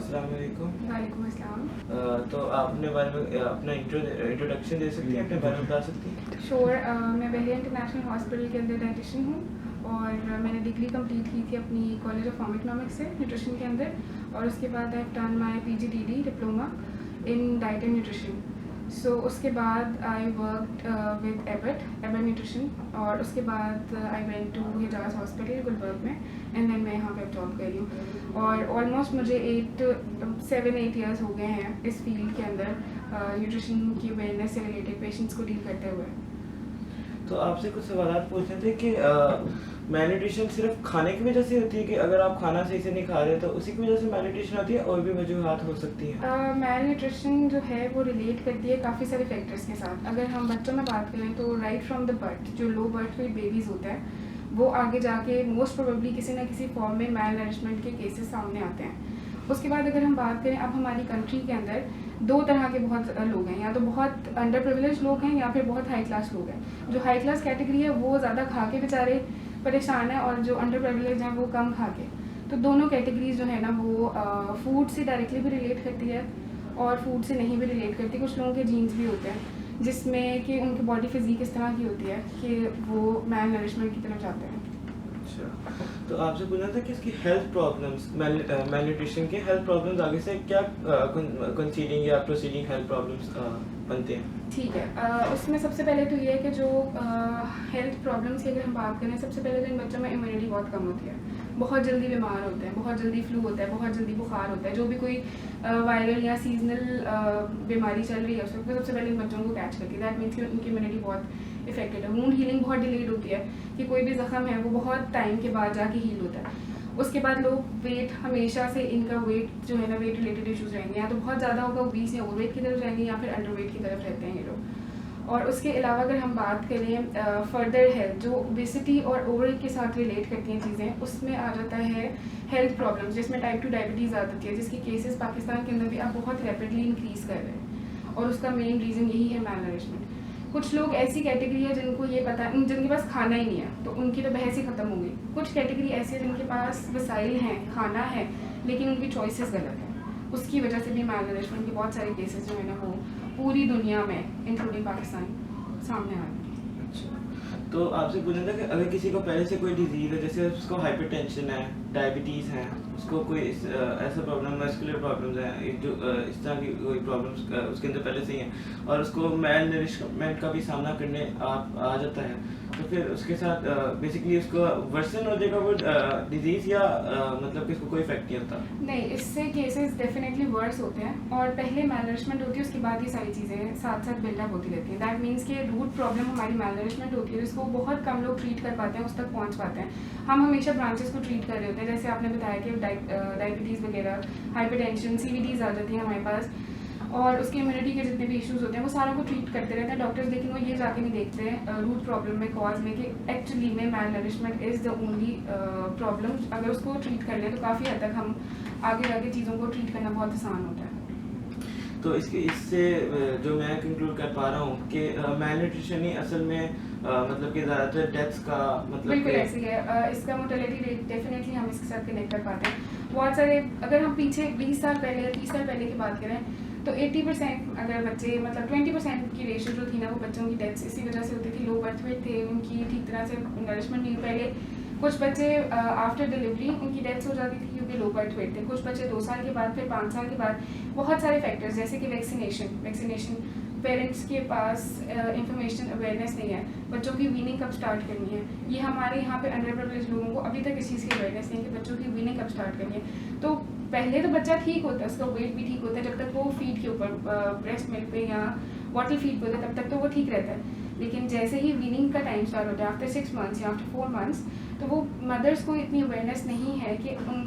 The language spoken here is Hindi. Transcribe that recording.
अस्सलाम वालेकुम। वालेकुम अस्सलाम। तो आप अपने बारे में अपना इंट्रोडक्शन दे सकती हैं, अपने बारे में बता सकती हैं? श्योर। मैं बहरिया इंटरनेशनल हॉस्पिटल के अंदर डाइटिशियन हूँ और मैंने डिग्री कंप्लीट की थी अपनी कॉलेज ऑफ होम इकोनॉमिक्स से न्यूट्रिशन के अंदर, और उसके बाद I have done my PGDD diploma in diet and nutrition. So उसके बाद I worked with Abbott nutrition, और उसके बाद I went to Hijaz hospital Gulberg में, एंड देन मैं यहाँ पे जॉब कर रही हूँ। और ऑलमोस्ट मुझे 7-8 ईयर्स हो गए हैं इस फील्ड के अंदर न्यूट्रिशन की अवेयरनेस से रिलेटेड पेशेंट्स को डील करते हुए। तो आपसे कुछ सवाल पूछने थे कि मैलन्यूट्रिशन सिर्फ खाने की वजह से होती है कि अगर आप खाना सही से नहीं खा रहे तो उसी की वजह से मैलन्यूट्रिशन होती है, और भी वजूहात हो सकती हैं? मैल न्यूट्रिशन जो है वो रिलेट करती है काफ़ी सारे फैक्टर्स के साथ। अगर हम बच्चों में बात करें तो राइट फ्रॉम द बर्थ जो लो बर्थ वेट बेबीज़ होते हैं वो आगे जाके मोस्ट प्रोबेबली किसी ना किसी फॉर्म में मैल नरिशमेंट के केसेस सामने आते हैं। उसके बाद अगर हम बात करें, अब हमारी कंट्री के अंदर दो तरह के बहुत लोग हैं, या तो बहुत अंडर प्रिविलेज लोग हैं या फिर बहुत हाई क्लास लोग हैं। जो हाई क्लास कैटेगरी है वो ज़्यादा खा के बेचारे परेशान है, और जो अंडर प्रिविलेज हैं वो कम खा के। तो दोनों कैटेगरीज जो है ना वो फूड से डायरेक्टली भी रिलेट करती है और फूड से नहीं भी रिलेट करती। कुछ लोगों के जीन्स भी होते हैं जिसमें कि उनकी बॉडी फिजिक इस तरह की होती है कि वो मैल नरिशमेंट की तरफ जाते हैं। अच्छा, तो आपसे पूछना था कि इसकी हेल्थ प्रॉब्लम्स, मैलन्यूट्रिशन के हेल्थ प्रॉब्लम्स आगे से क्या कंसीडिंग या प्रोसीडिंग हेल्थ प्रॉब्लम्स बनते हैं? ठीक है। उसमें सबसे पहले तो ये है कि जो हेल्थ प्रॉब्लम्स की अगर हम बात करें, सबसे पहले तो इन बच्चों में इम्यूनिटी बहुत कम होती है, बहुत जल्दी बीमार होते हैं, बहुत जल्दी फ्लू होता है, बहुत जल्दी बुखार होता है। जो भी कोई वायरल या सीजनल बीमारी चल रही है उस वक्त सबसे पहले इन बच्चों को कैच करती है। दैट मीन्स कि उनकी इम्यूनिटी बहुत इफेक्टेड है। वुंड हीलिंग बहुत डिलेड होती है कि कोई भी जख्म है वो बहुत टाइम के बाद जाके हील होता है। उसके बाद लोग वेट, हमेशा से इनका वेट जो है ना वेट रिलेटेड इश्यूज रहेंगे, या तो बहुत ज़्यादा होगा ओबीस या ओवरवेट की तरफ जाएंगे, या फिर अंडरवेट की तरफ रहते हैं ये लोग। और उसके अलावा अगर हम बात करें फर्दर हेल्थ, जो ओबेसिटी और ओवरवेट के साथ रिलेट करती हैं चीज़ें, उसमें आ जाता है हेल्थ प्रॉब्लम्स, जिसमें टाइप 2 डायबिटीज़ आ जाती है, जिसकी केसेस पाकिस्तान के अंदर भी अब बहुत रैपिडली इंक्रीज़ कर रहे हैं, और उसका मेन रीज़न यही है मैल नरिशमेंट। कुछ लोग ऐसी कैटेगरी है जिनको ये पता, जिनके पास खाना ही नहीं है तो उनकी तो बहस ही ख़त्म हो गई। कुछ कैटेगरी ऐसी है जिनके पास वसाइल हैं, खाना है, लेकिन उनकी चॉइसेस गलत हैं, उसकी वजह से भी मैल नरिशमेंट के बहुत सारे केसेस जो है ना वो पूरी दुनिया में इंक्लूडिंग पाकिस्तान सामने आ रहे हैं। अच्छा, तो आपसे पूछना था कि अगर किसी को पहले से कोई डिजीज़ है, जैसे उसको हाइपरटेंशन है, डायबिटीज़ है, उसको कोई ऐसा प्रॉब्लम, मस्कुलर प्रॉब्लम्स है, जो इस तरह की कोई प्रॉब्लम्स उसके अंदर पहले से ही हैं, और उसको मैल नरिशमेंट का भी सामना करने आ जाता है, तो फिर उसके साथ बेसिकली उसको वर्सन हो जाएगा वो डिजीज़, या मतलब कि उसको कोई इफेक्ट नहीं होता? नहीं, इससे केसेस डेफिनेटली वर्स होते हैं, और पहले मैल नरिशमेंट होती है, उसके बाद ये सारी चीज़ें साथ साथ बिल्डअप होती रहती हैं। दैट मीन्स कि रूट प्रॉब्लम हमारी मैल नरिशमेंट होती है, जिसको बहुत कम लोग ट्रीट कर पाते हैं, उस तक पहुँच पाते हैं। हम हमेशा ब्रांचेस को ट्रीट कर रहे होते हैं, जैसे आपने बताया कि डायबिटीज़ वगैरह, हाइपरटेंशन, CVDs आ जाती हैं हमारे पास, और उसकी इम्यूनिटी के जितने भी इश्यूज होते हैं वो सारों को ट्रीट करते रहते हैं डॉक्टर्स, लेकिन वो ये जाके नहीं देखते रूट प्रॉब्लम में, कॉज में, कि एक्चुअली में malnourishment is the only problem. अगर उसको ट्रीट कर लें तो काफ़ी हद तक हम आगे जाके चीज़ों को ट्रीट करना बहुत आसान होता है। तो इससे जो मैं कंक्लूड कर पा रहा हूँ कि मैल न्यूट्रिशन ही असल में मतलब कि ज़्यादातर डेथ्स का मतलब बिल्कुल ऐसे ही है। इसका मोर्टेलिटी रेट डेफिनेटली हम इसके साथ कनेक्ट कर पाते हैं। बहुत सारे, अगर हम पीछे 20 साल पहले, 30 साल पहले की बात करें तो 80% अगर बच्चे, मतलब 20% की रेशियो जो थी ना वो बच्चों की डेथ्स इसी वजह से होती थी, लो बर्थ वेट थे, उनकी ठीक तरह से नरिशमेंट नहीं। पहले कुछ बच्चे आफ्टर डिलीवरी उनकी डेथ्स हो जाती थी क्योंकि लो बर्थ वेट थे, कुछ बच्चे 2 साल के बाद, फिर 5 साल के बाद। बहुत सारे फैक्टर्स, जैसे कि वैक्सीनेशन, पेरेंट्स के पास इंफॉर्मेशन अवेयरनेस नहीं है, बच्चों की वीनिंग कब स्टार्ट करनी है, ये हमारे यहाँ पे अंडर प्रिविलेज लोगों को अभी तक इस चीज़ की अवेयरनेस नहीं है कि बच्चों की वीनिंग कब स्टार्ट करनी है। तो पहले तो बच्चा ठीक होता है, उसका वेट भी ठीक होता है, जब तक वो फीड के ऊपर, ब्रेस्ट मिल्क पे या बॉटल फीड पे होता है तब तक तो वो ठीक रहता है। लेकिन जैसे ही वीनिंग का टाइम स्टार्ट होता है आफ्टर 6 मंथ्स या आफ्टर 4 मंथ्स, तो वो मदर्स को इतनी अवेयरनेस नहीं है कि